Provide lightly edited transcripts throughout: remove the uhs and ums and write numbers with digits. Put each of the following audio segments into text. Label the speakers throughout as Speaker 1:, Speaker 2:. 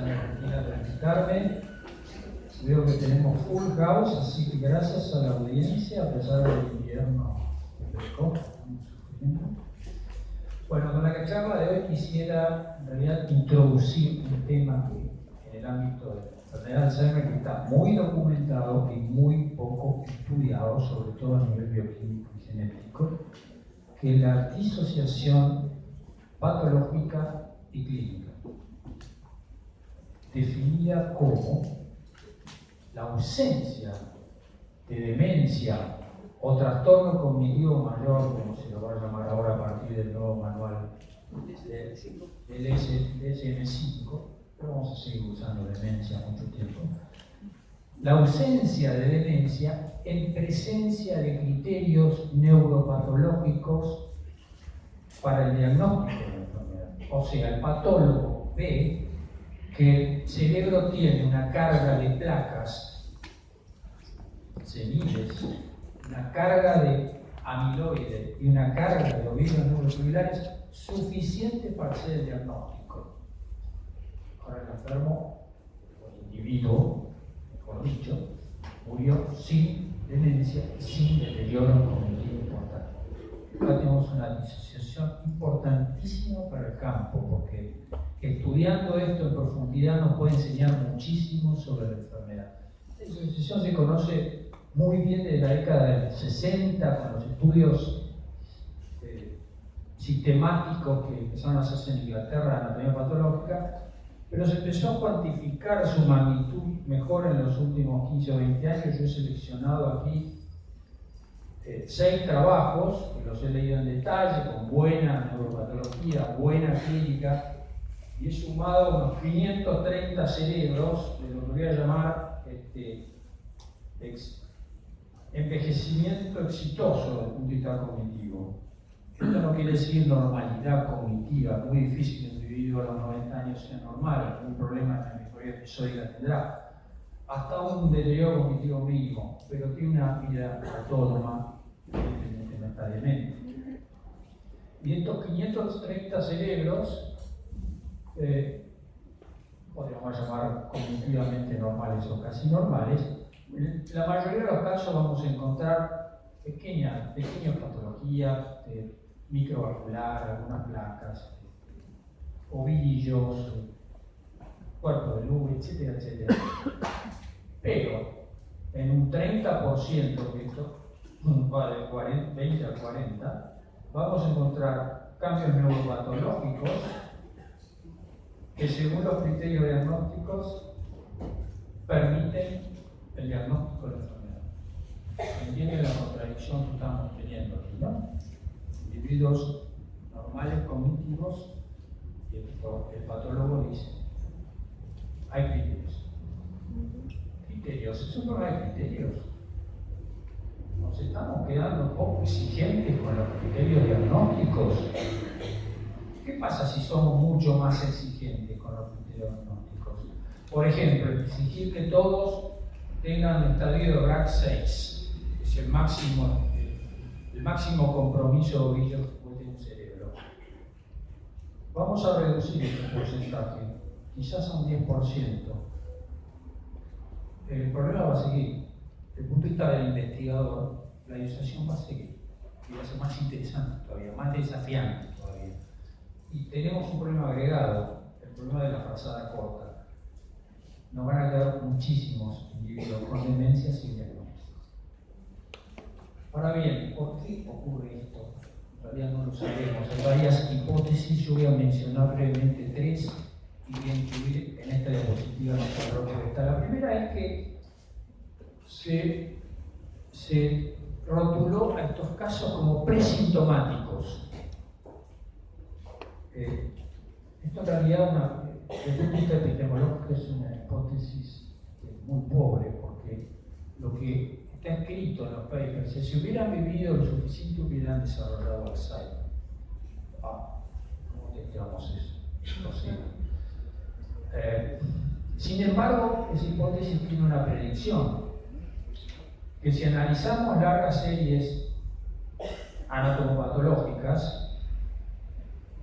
Speaker 1: gracias Argentina por invitarme. Veo que tenemos full house, así que gracias a la audiencia, a pesar del invierno que fresco, estamos sufriendo. Bueno, con la charla de hoy quisiera en realidad introducir un tema que en el ámbito de la enfermedad de Alzheimer que está muy documentado y muy poco estudiado, sobre todo a nivel bioquímico y genético, que es la disociación patológica y clínica, definida como la ausencia de demencia o trastorno cognitivo mayor, como se lo va a llamar ahora a partir del nuevo manual del DSM-5, pero vamos a seguir usando demencia mucho tiempo. La ausencia de demencia en presencia de criterios neuropatológicos para el diagnóstico de la enfermedad. O sea, el patólogo ve que el cerebro tiene una carga de placas seniles, una carga de amiloide y una carga de ovillos neurofibrilares suficiente para hacer el diagnóstico. Ahora el enfermo, o el individuo, mejor dicho, murió sin demencia y sin deterioro cognitivo importante. Acá tenemos una disociación importantísima para el campo, porque estudiando esto en profundidad nos puede enseñar muchísimo sobre la enfermedad. La disociación se conoce muy bien desde la década del 60, con los estudios sistemáticos que empezaron a hacerse en Inglaterra de anatomía patológica, pero se empezó a cuantificar su magnitud mejor en los últimos 15 o 20 años. Yo he seleccionado aquí 6 trabajos, que los he leído en detalle, con buena neuropatología, buena clínica, y he sumado unos 530 cerebros de lo que voy a llamar envejecimiento exitoso desde el punto de vista cognitivo. Esto no quiere decir normalidad cognitiva, muy difícil que un individuo a los 90 añaños sea normal, algún problema en la memoria episódica tendrá, hasta un deterioro cognitivo mínimo, pero tiene una vida autónoma, independientemente. Y estos 530 cerebros, podríamos llamar cognitivamente normales o casi normales, en la mayoría de los casos vamos a encontrar pequeñas patologías microvascular, algunas placas, ovillos, cuerpo de luz, etcétera, etcétera. Pero en un 30%, que esto va de 20 a 40, vamos a encontrar cambios neuropatológicos que según los criterios diagnósticos permiten el diagnóstico de la enfermedad. ¿Entienden la contradicción que estamos teniendo aquí, no? Individuos normales cognitivos y el patólogo dice hay criterios, eso no hay criterios. Nos estamos quedando poco exigentes con los criterios diagnósticos. ¿Qué pasa si somos mucho más exigentes con los criterios diagnósticos? Por ejemplo, exigir que todos tengan el estadio de RAC 6, que es el máximo compromiso de ovillos de un cerebro. Vamos a reducir este porcentaje, quizás a un 10%. El problema va a seguir. Desde el punto de vista del investigador, la disociación va a seguir y va a ser más interesante todavía, más desafiante todavía. Y tenemos un problema agregado, el problema de la frazada corta. Nos van a quedar muchísimos individuos con demencia sin diagnóstico. Ahora bien, ¿por qué ocurre esto? En realidad no lo sabemos. Hay varias hipótesis, yo voy a mencionar brevemente 3 y voy a incluir en esta diapositiva nuestra propia esta. La primera es que se rotuló a estos casos como presintomáticos. Esto en realidad, desde el punto de vista epistemológico, es una hipótesis muy pobre, porque lo que está escrito en los papers es si hubieran vivido lo suficiente hubieran desarrollado Alzheimer. ¿Cómo testeamos eso? No sé. Sin embargo, esa hipótesis tiene una predicción, que si analizamos largas series anatomopatológicas,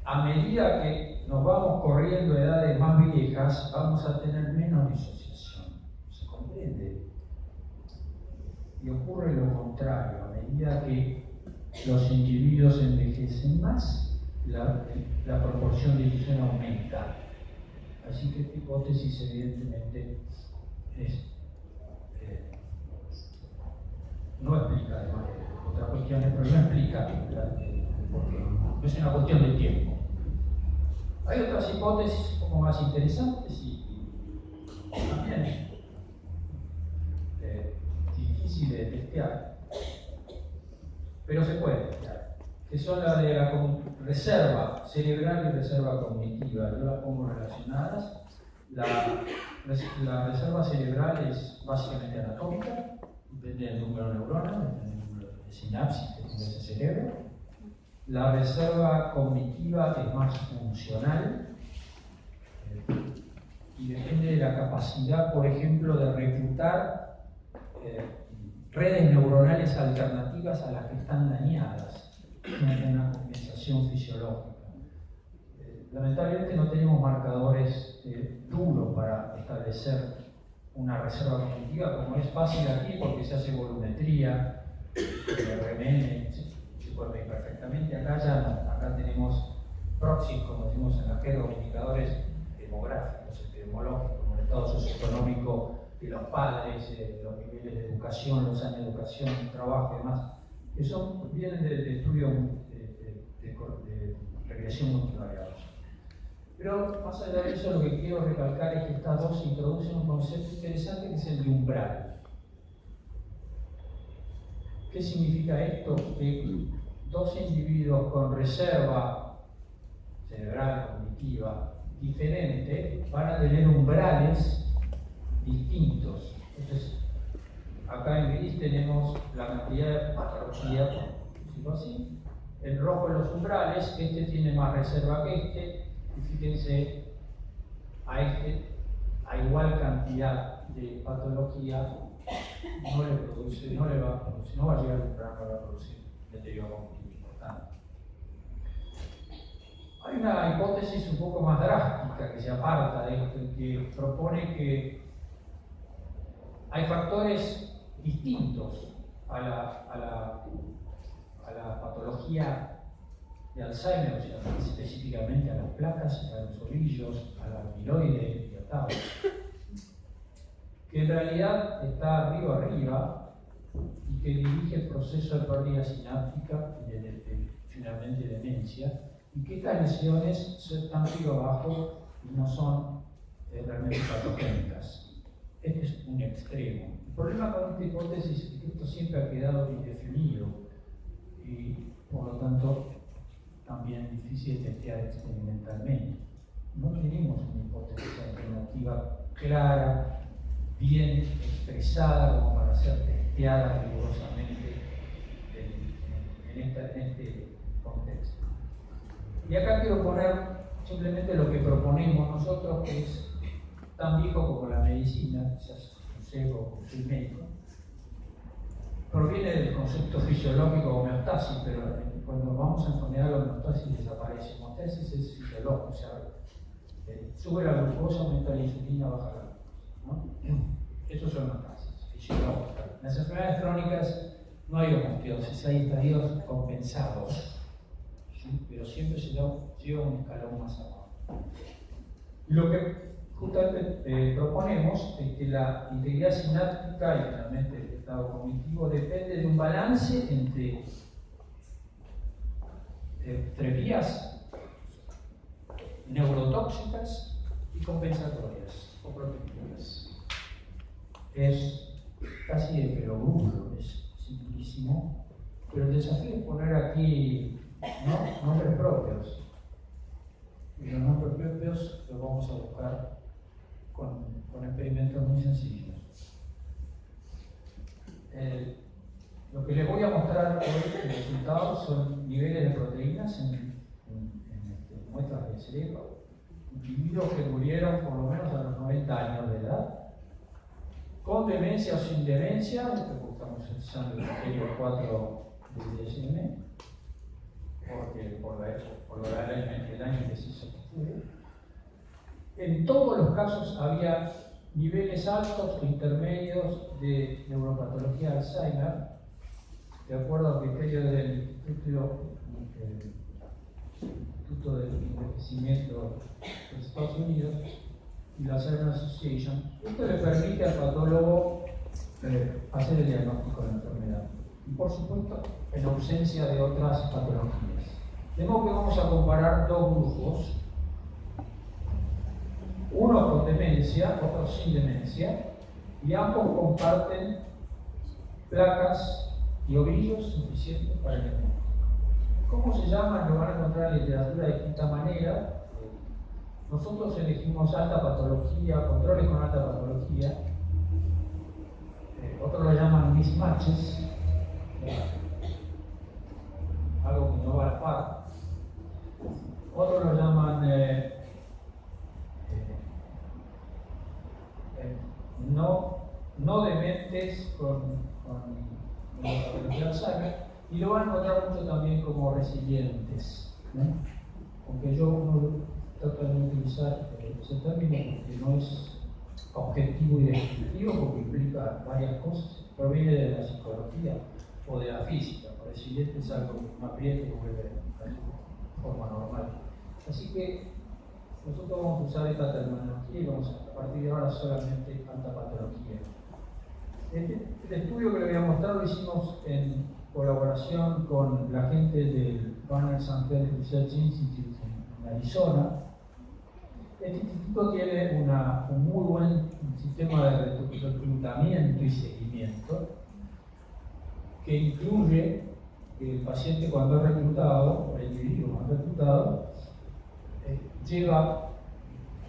Speaker 1: a medida que nos vamos corriendo a edades más viejas, vamos a tener menos disociación. ¿Se comprende? Y ocurre lo contrario, a medida que los individuos envejecen más, la proporción de disociación aumenta. Así que esta hipótesis evidentemente no explica además otras cuestiones, pero no explica porque no es una cuestión de tiempo. Hay otras hipótesis un poco más interesantes y también difíciles de testear, pero se puede testear, que son la de la reserva cerebral y reserva cognitiva. Yo las pongo relacionadas. La reserva cerebral es básicamente anatómica, depende del número de neuronas, depende del número de sinapsis que tiene ese cerebro. La reserva cognitiva es más funcional y depende de la capacidad, por ejemplo, de reclutar redes neuronales alternativas a las que están dañadas, una compensación fisiológica. Lamentablemente no tenemos marcadores duros para establecer una reserva cognitiva, como es fácil aquí porque se hace volumetría, RMN, se puede medir perfectamente. Acá tenemos proxies, como decimos en la jerga, indicadores demográficos, epidemiológicos, como el estado socioeconómico de los padres, los niveles de educación, los años de educación, trabajo y demás, que vienen de estudios de regresión multivariados. Pero más allá de eso, lo que quiero recalcar es que estas dos introducen un concepto interesante que es el de umbral. ¿Qué significa esto? Que dos individuos con reserva cerebral cognitiva diferente van a tener umbrales distintos. Entonces, acá en gris tenemos la cantidad de patología, por decirlo así. El rojo en los umbrales, este tiene más reserva que este. Y fíjense, a igual cantidad de patología no va a llegar al umbral, no va a producir deterioro cognitivo importante. Hay una hipótesis un poco más drástica que se aparta de esto, que propone que hay factores distintos a la patología de Alzheimer, o sea, específicamente a las placas, a los ovillos, a la amiloide y a tau, que en realidad está arriba y que dirige el proceso de pérdida sináptica y finalmente demencia, y que estas lesiones están arriba abajo y no son realmente patogénicas. Este es un extremo. El problema con esta hipótesis es que esto siempre ha quedado indefinido y por lo tanto también difícil de testear experimentalmente. No tenemos una hipótesis alternativa clara, bien expresada, como para ser testeada rigurosamente en este contexto. Y acá quiero poner simplemente lo que proponemos nosotros, que es tan viejo como la medicina, quizás un sesgo como soy médico. Proviene del concepto fisiológico de homeostasis, pero cuando vamos a enfermedad la homeostasis desaparece. Homeostasis es fisiológico, o sea, sube la glucosa, aumenta la insulina, baja la glucosa, ¿no? Eso es homeostasis fisiológica. En las enfermedades crónicas no hay homeostasis, hay estadios compensados, ¿sí? Pero siempre se lleva un escalón más abajo. Lo que justamente proponemos es que la integridad sináptica y finalmente el estado cognitivo depende de un balance entre vías neurotóxicas y compensatorias o protectivas. Es casi de perogrullo, es simplísimo, pero el desafío es poner aquí nombres propios. Y los nombres propios los vamos a buscar con experimentos muy sencillos. Lo que les voy a mostrar hoy, los resultados, son niveles de proteínas en muestras del cerebro, individuos que murieron por lo menos a los 90 años de edad, con demencia o sin demencia, estamos usando el criterio 4 del DSM, porque porque el año que se hizo el estudio. En todos los casos había niveles altos o intermedios de neuropatología de Alzheimer, de acuerdo al criterio del Instituto del Envejecimiento de Estados Unidos y la Alzheimer Association. Esto le permite al patólogo hacer el diagnóstico de la enfermedad. Y por supuesto, en ausencia de otras patologías. De modo que vamos a comparar dos grupos. Uno con demencia, otro sin demencia, y ambos comparten placas y ovillos suficientes para el diagnóstico. ¿Cómo se llaman? Lo van a encontrar en literatura de distinta manera. Nosotros elegimos alta patología, controles con alta patología. Otros lo llaman mismatches, algo que no va al par. Otros lo llaman no dementes con patología de Alzheimer, y lo van a encontrar mucho también como resilientes, ¿no? Aunque yo no trato de no utilizar ese término porque no es objetivo y descriptivo, porque implica varias cosas, proviene de la psicología o de la física. Resiliente es algo que no aprieta y vuelve a su forma normal. Así que nosotros vamos a usar esta terminología y vamos a partir de ahora solamente alta patología. El estudio que le voy a mostrar lo hicimos en colaboración con la gente del Banner St. Health Research Institute en Arizona. Este instituto tiene un muy buen sistema de reclutamiento y seguimiento que incluye que el paciente, cuando es reclutado, o el individuo cuando es reclutado, lleva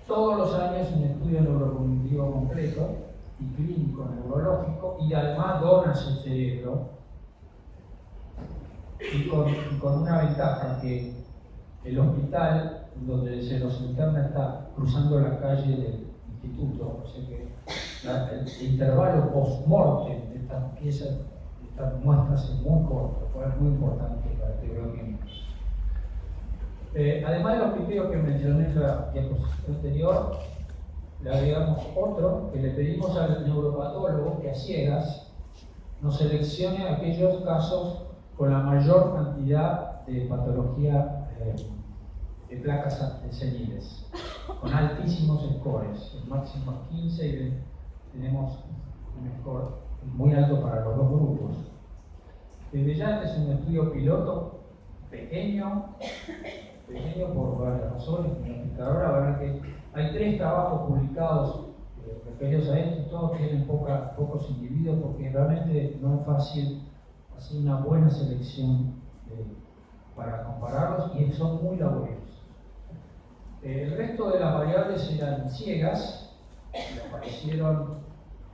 Speaker 1: todos los años un estudio neurocognitivo completo y clínico neurológico, y además dona su cerebro, y con una ventaja, que el hospital donde se los interna está cruzando la calle del instituto, o sea que el intervalo post-mortem de estas piezas, de estas muestras, es muy corto, es muy importante para que vean. Además de los criterios que mencioné en la diapositiva anterior, le agregamos otro que le pedimos al neuropatólogo que a ciegas nos seleccione aquellos casos con la mayor cantidad de patología de placas seniles, con altísimos scores, el máximo es 15 y tenemos un score muy alto para los dos grupos. Desde ya este es un estudio piloto pequeño por varias razones. Ahora van a ver que hay 3 trabajos publicados referidos a esto, y todos tienen pocos individuos, porque realmente no es fácil hacer una buena selección para compararlos, y son muy laboriosos. El resto de las variables eran ciegas, y aparecieron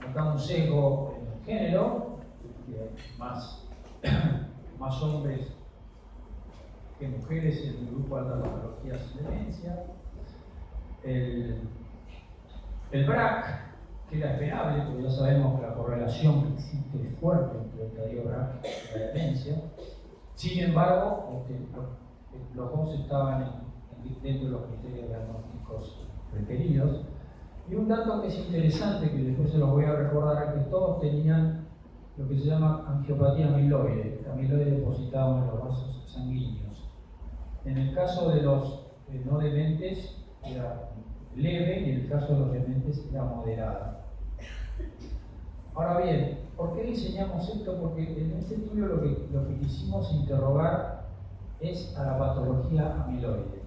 Speaker 1: acá un sesgo en el género, más hombres que mujeres en el grupo de alta patología sin demencia. El BRAC, que era esperable, porque ya sabemos que la correlación que existe es fuerte entre el estadio BRAC y la demencia. Sin embargo, los dos estaban dentro de los criterios diagnósticos requeridos. Y un dato que es interesante, que después se los voy a recordar, es que todos tenían lo que se llama angiopatía amiloide depositado en los vasos sanguíneos. En el caso de los no dementes era leve, y en el caso de los dementes era moderada. Ahora bien, ¿por qué diseñamos esto? Porque en este estudio lo que quisimos interrogar es a la patología amiloide.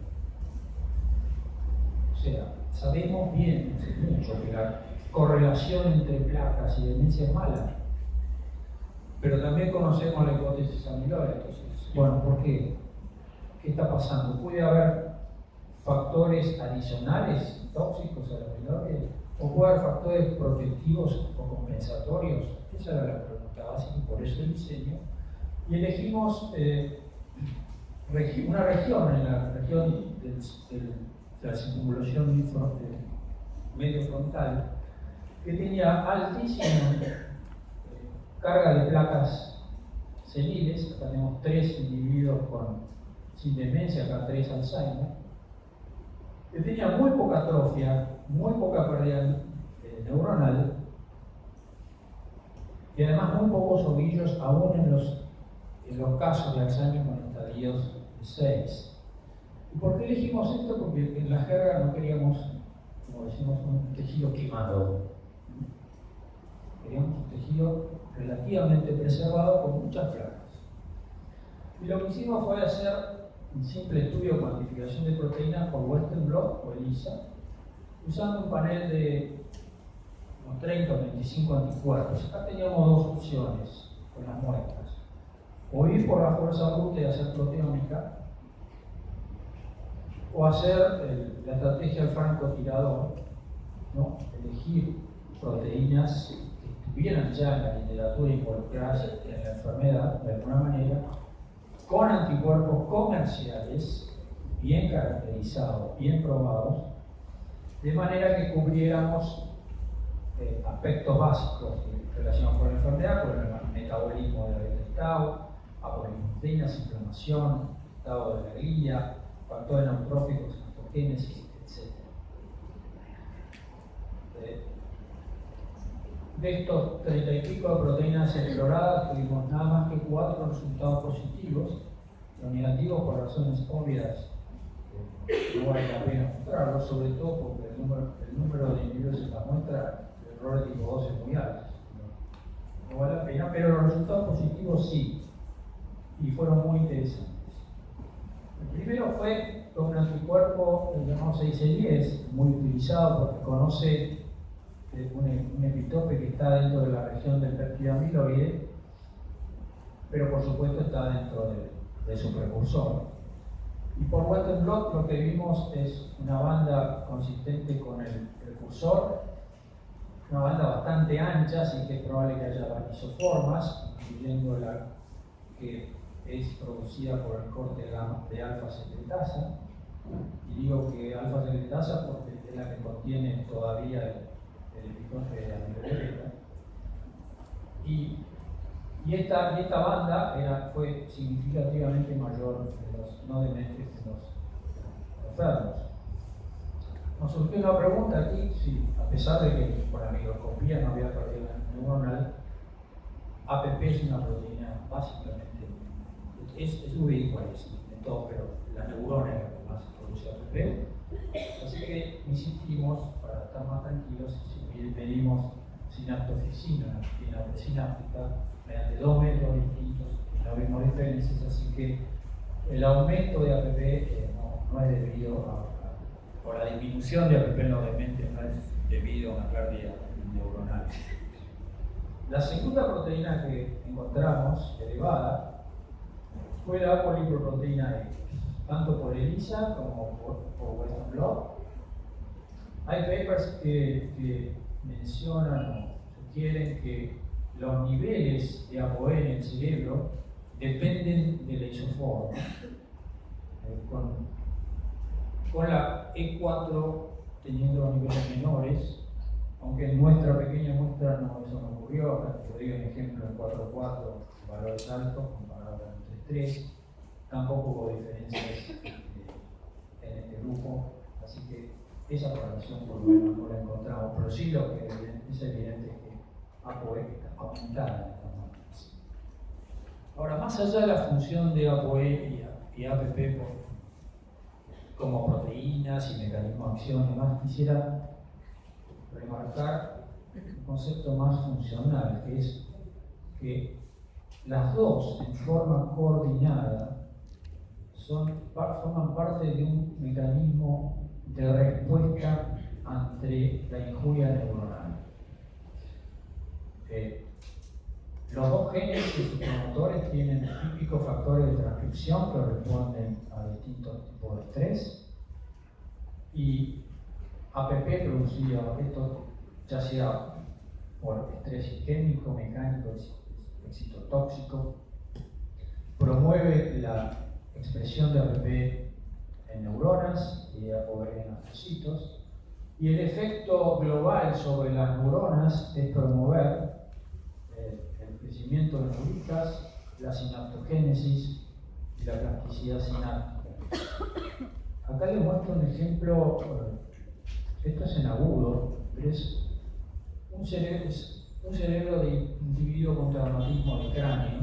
Speaker 1: O sea, sabemos bien, mucho, que la correlación entre placas y demencia es mala, pero también conocemos la hipótesis amiloide. Entonces, bueno, ¿por qué? ¿Qué está pasando? ¿Puede haber factores adicionales tóxicos a la amiloide? ¿O puede haber factores protectivos o compensatorios? Esa era la pregunta básica, y por eso el diseño. Y elegimos una región, en la región de la circunvalación medio frontal, que tenía altísima carga de placas seniles. Acá tenemos 3 individuos con sin demencia, cada 3 Alzheimer, que tenía muy poca atrofia, muy poca pérdida neuronal, y además muy pocos ovillos aún en los casos de Alzheimer con estadios de 6. ¿Y por qué elegimos esto? Porque en la jerga no queríamos, como decimos, un tejido quemado. Queríamos un tejido relativamente preservado con muchas placas. Y lo que hicimos fue hacer un simple estudio de cuantificación de proteínas por Western blot o ELISA, usando un panel de unos 30 o 25 anticuerpos. Acá teníamos dos opciones con las muestras: o ir por la fuerza bruta y hacer proteómica, o hacer la estrategia del francotirador, ¿no? Elegir proteínas que estuvieran ya en la literatura involucradas en la enfermedad de alguna manera, con anticuerpos comerciales bien caracterizados, bien probados, de manera que cubriéramos aspectos básicos relacionados con la enfermedad, con el metabolismo de la beta tau, apolipoproteínas, inflamación, estado de la glia, factores neutróficos, patogénesis, etc. De estos 30 y pico de proteínas exploradas, tuvimos nada más que 4 resultados positivos. Los negativos, por razones obvias, no vale la pena mostrarlos, sobre todo porque el número de individuos en la muestra de error de tipo 2 es muy alto. No vale la pena, pero los resultados positivos sí, y fueron muy interesantes. El primero fue con un anticuerpo llamado 6E10, muy utilizado porque conoce un epitope que está dentro de la región del péptido amiloide, pero por supuesto está dentro de su precursor. Y por Western blot lo que vimos es una banda consistente con el precursor, una banda bastante ancha, así que es probable que haya varias isoformas, incluyendo la que es producida por el corte de alfa-secretasa. Y digo que alfa-secretasa porque es la que contiene todavía el epitope de amiloide. Y esta banda fue significativamente mayor en los no dementes que en los enfermos. Nos surgió una pregunta aquí, si a pesar de que por la microscopía no había pérdida neuronal, APP es una proteína básicamente, es ubicual en todo, pero la neurona es la que más produce APP. Así que insistimos, para estar más tranquilos, si medimos sinaptoficina y la presináptica mediante 2 métodos distintos y no vimos diferencias, así que el aumento de APP no es debido o la disminución de APP en los dementes no es debido a una pérdida neuronal. La segunda proteína que encontramos elevada fue la apolipoproteína X, tanto por ELISA como por Western blot. Hay papers que mencionan o sugieren que los niveles de ApoE en el cerebro dependen de la isoforma. Con la E4 teniendo los niveles menores, aunque en nuestra pequeña muestra eso no ocurrió. Acá te doy un ejemplo en 4.4, valores altos comparados con 3.3. Tampoco hubo diferencias en este grupo, así que esa correlación por lo menos no la encontramos, pero sí lo que es evidente es que ApoE está aumentada en estas muestras. Ahora, más allá de la función de ApoE y APP como proteínas y mecanismos de acción y demás, quisiera remarcar un concepto más funcional, que es que las dos, en forma coordinada, forman parte de un mecanismo de respuesta ante la injuria neuronal. Los dos genes y sus promotores tienen típicos factores de transcripción que responden a distintos tipos de estrés, y APP producido esto ya sea por estrés isquémico, mecánico, excitotóxico, promueve la expresión de APP en neuronas y ApoE en asocitos, y el efecto global sobre las neuronas es promover el crecimiento de neuritas, la sinaptogénesis y la plasticidad sináptica. Acá les muestro un ejemplo, esto es en agudo, pero es un cerebro de individuo con traumatismo de cráneo,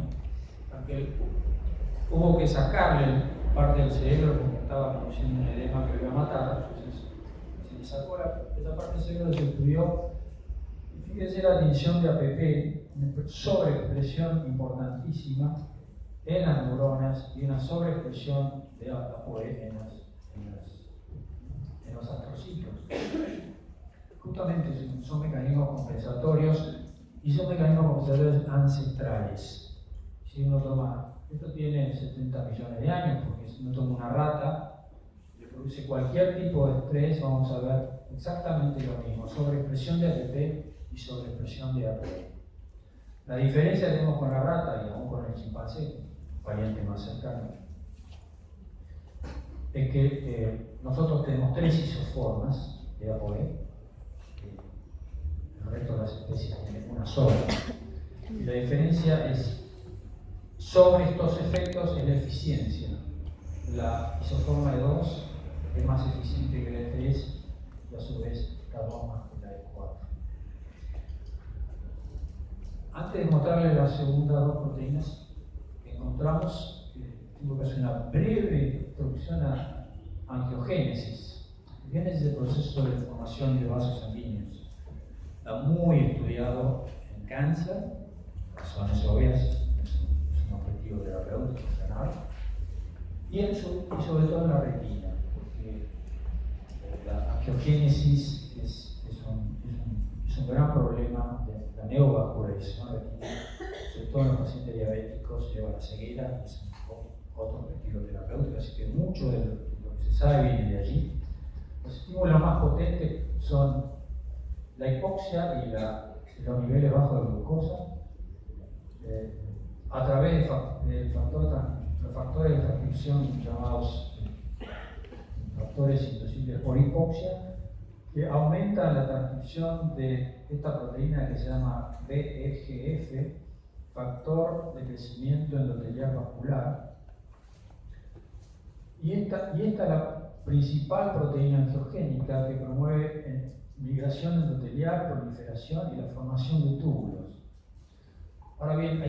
Speaker 1: porque hubo que sacarle parte del cerebro porque estaba produciendo un edema que lo iba a matar, entonces se le sacó esa parte del cerebro, se estudió, y fíjense la tinción de APP, una sobreexpresión importantísima en las neuronas y una sobreexpresión de APOE en los astrocitos. Justamente son mecanismos compensatorios y son mecanismos compensatorios ancestrales. Si uno toma, esto tiene 70 millones de años, porque si uno toma una rata, le produce cualquier tipo de estrés, vamos a ver exactamente lo mismo, sobreexpresión de ATP y sobreexpresión de APOE. La diferencia que tenemos con la rata y aún con el chimpancé, pariente más cercano, es que nosotros tenemos 3 isoformas de APOE, el resto de las especies tienen una sola. Y la diferencia es, sobre estos efectos, es la eficiencia. La isoforma de 2 es más eficiente que la de 3 y a su vez la 2 más que la de 4. Antes de mostrarles las segundas 2 proteínas que encontramos, tengo que hacer una breve introducción a angiogénesis. Angiogénesis es el proceso de formación de vasos sanguíneos. Está muy estudiado en cáncer, razones obvias, es un objetivo terapéutico general, y sobre todo en la retina, porque la angiogénesis es un gran problema de la neovascularización retina, sobre todo en los pacientes diabéticos, lleva a la ceguera, es otro objetivo terapéutico, así que mucho de lo que se sabe viene de allí. Los estímulos más potentes son la hipoxia y los niveles bajos de glucosa, a través de los factores de transcripción llamados factores inducibles por hipoxia, que aumentan la transcripción de esta proteína que se llama VEGF, factor de crecimiento endotelial vascular. Y esta es la principal proteína angiogénica que promueve migración endotelial, proliferación y la formación de túbulos. Ahora bien,